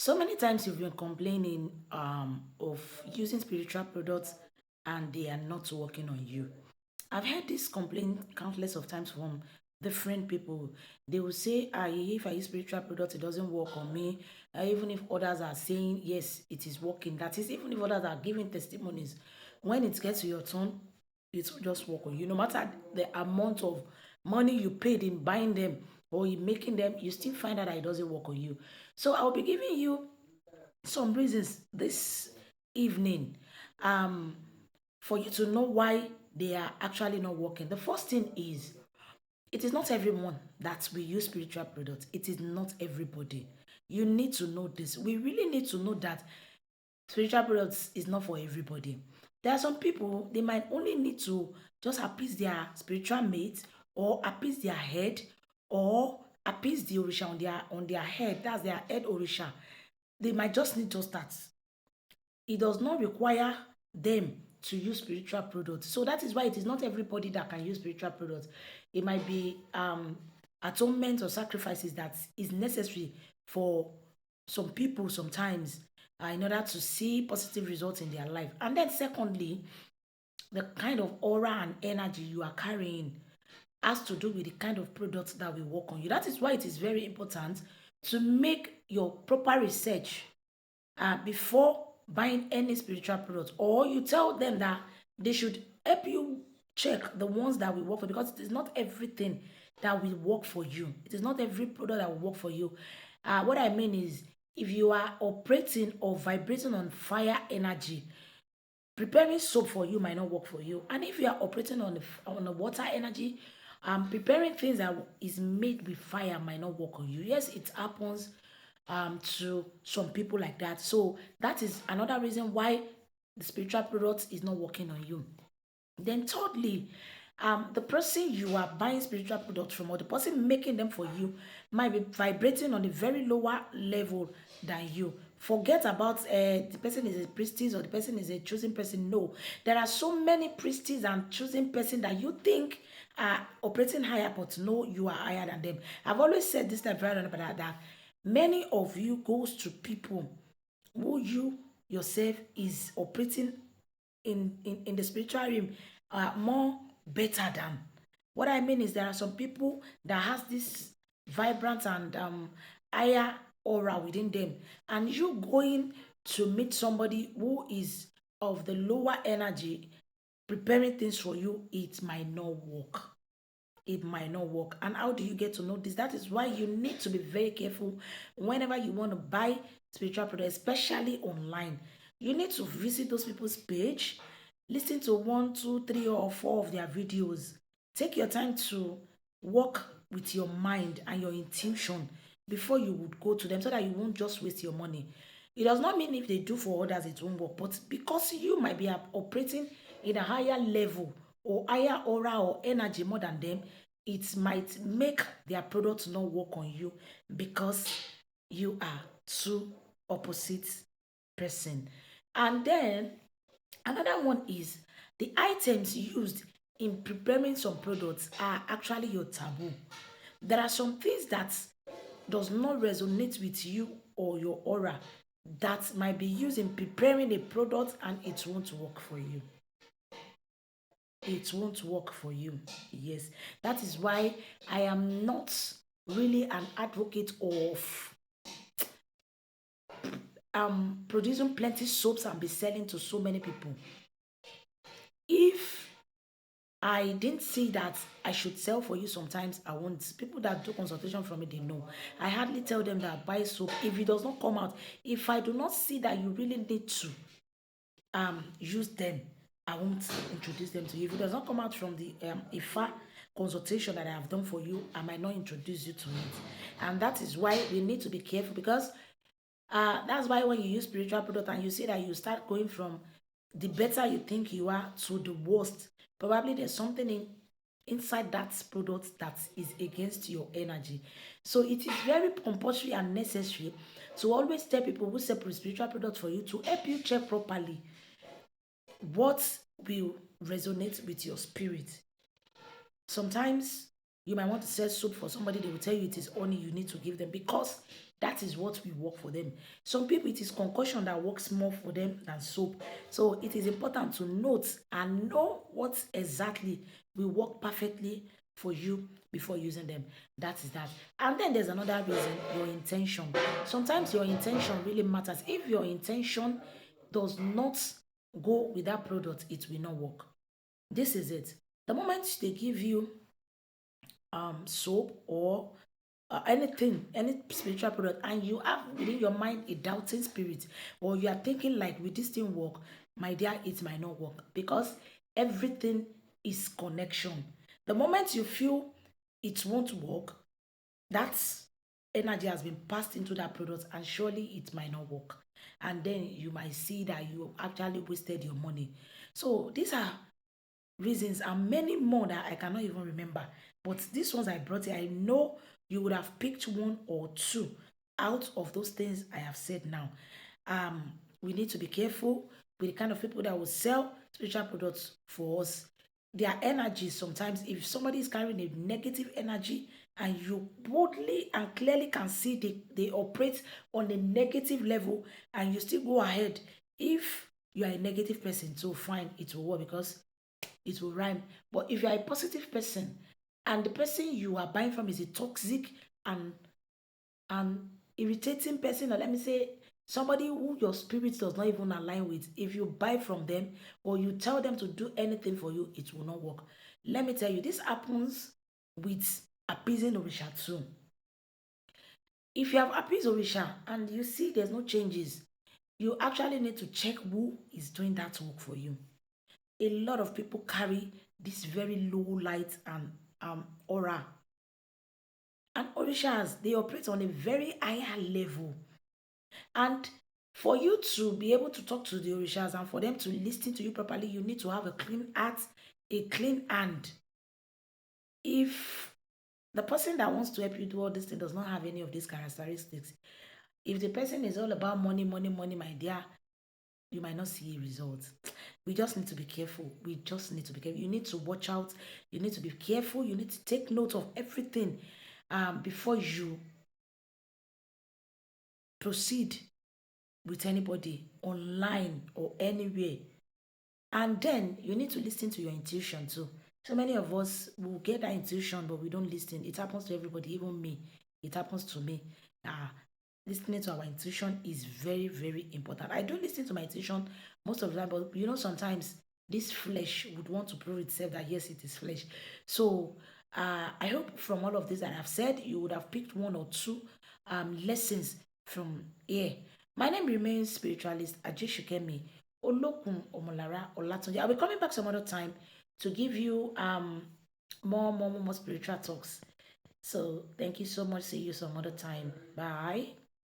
So many times you've been complaining of using spiritual products and they are not working on you. I've heard this complaint countless of times from different people. They will say, if I use spiritual products, it doesn't work on me. Even if others are saying, yes, it is working. That is, even if others are giving testimonies, when it gets to your turn, it will just work on you. No matter the amount of money you paid in buying them or in making them, you still find out that it doesn't work on you. So I'll be giving you some reasons this evening um, for you to know why they are actually not working. The first thing is it is not everyone that will use spiritual products. It is not everybody. You need to know this. We really need to know that spiritual products is not for everybody. There are some people, they might only need to just appease their spiritual mate or appease their head or appease the orisha on their head. That's their head orisha. They might just need just that. It does not require them to use spiritual products. So that is why it is not everybody that can use spiritual products. It might be atonement or sacrifices that is necessary for some people sometimes in order to see positive results in their life. And then secondly, the kind of aura and energy you are carrying has to do with the kind of products that will work on you. That is why it is very important to make your proper research before buying any spiritual product, or you tell them that they should help you check the ones that will work for you, because it is not everything that will work for you. It is not every product that will work for you. What I mean is, if you are operating or vibrating on fire energy, preparing soap for you might not work for you. And if you are operating on the water energy, preparing things that is made with fire might not work on you. Yes, it happens to some people like that. So that is another reason why the spiritual product is not working on you. Then thirdly, the person you are buying spiritual products from or the person making them for you might be vibrating on a very lower level than you. Forget about the person is a priestess or the person is a chosen person. No, there are so many priestess and chosen person that you think are operating higher, but no, you are higher than them. I've always said this time very that many of you goes to people who you yourself is operating in the spiritual realm more better than. What I mean is there are some people that has this vibrant and higher aura within them, and you going to meet somebody who is of the lower energy preparing things for you, it might not work. It might not work. And how do you get to know this? That is why you need to be very careful whenever you want to buy spiritual products, especially online. You need to visit those people's page, listen to one, two, three, or four of their videos. Take your time to work with your mind and your intuition before you would go to them so that you won't just waste your money. It does not mean if they do for others it won't work, but because you might be operating in a higher level or higher aura or energy more than them, it might make their products not work on you because you are two opposite person. And then another one is the items used in preparing some products are actually your taboo. There are some things that does not resonate with you or your aura that might be used in preparing a product and it won't work for you. It won't work for you. Yes, that is why I am not really an advocate of producing plenty soaps and be selling to so many people. If I didn't see that I should sell for you, sometimes I won't. People that do consultation from me, they know. I hardly tell them that buy soap. If it does not come out, if I do not see that you really need to use them, I won't introduce them to you. If it does not come out from the IFA consultation that I have done for you, I might not introduce you to it. And that is why we need to be careful, because that's why when you use spiritual product and you see that you start going from the better you think you are to the worst, probably there's something inside that product that is against your energy. So it is very compulsory and necessary to always tell people who sell spiritual products for you to help you check properly what will resonate with your spirit. Sometimes you might want to sell soup for somebody, they will tell you it is honey you need to give them because That is what will work for them. Some people, it is concussion that works more for them than soap. So it is important to note and know what exactly will work perfectly for you before using them. That is that. And then there's another reason, your intention. Sometimes your intention really matters. If your intention does not go with that product, it will not work. This is it. The moment they give you soap or anything, any spiritual product, and you have within your mind a doubting spirit, or you are thinking like, will this thing work? My dear, it might not work because everything is connection. The moment you feel it won't work, that energy has been passed into that product, and surely it might not work. And then you might see that you actually wasted your money. So these are reasons and many more that I cannot even remember. But these ones I brought here, I know you would have picked one or two out of those things I have said now. We need to be careful with the kind of people that will sell spiritual products for us. Their energy sometimes, if somebody is carrying a negative energy and you boldly and clearly can see they operate on a negative level, and you still go ahead, if you are a negative person, so fine, it will work because it will rhyme. But if you are a positive person and the person you are buying from is a toxic and and irritating person, or let me say somebody who your spirit does not even align with, if you buy from them or you tell them to do anything for you, it will not work. Let me tell you, this happens with appeasing Orisha too. If you have appeased Orisha and you see there's no changes, you actually need to check who is doing that work for you. A lot of people carry this very low light and aura. And Orishas, they operate on a very higher level. And for you to be able to talk to the Orishas and for them to listen to you properly, you need to have a clean heart, a clean hand. If the person that wants to help you do all this thing does not have any of these characteristics, if the person is all about money, money, money, my dear, you might not see a result. We just need to be careful. We just need to be careful. You need to watch out. You need to be careful. You need to take note of everything before you proceed with anybody online or anywhere. And then you need to listen to your intuition too. So many of us will get that intuition, but we don't listen. It happens to everybody, even me. It happens to me. Uh, Listening to our intuition is very, very important. I do listen to my intuition most of the time, but sometimes this flesh would want to prove itself that yes, it is flesh. So I hope from all of this that I've said, you would have picked one or two lessons from here. My name remains spiritualist Ajishukemi Olokun Omolara Olatunji. I'll be coming back some other time to give you more spiritual talks. So thank you so much. See you some other time. Bye.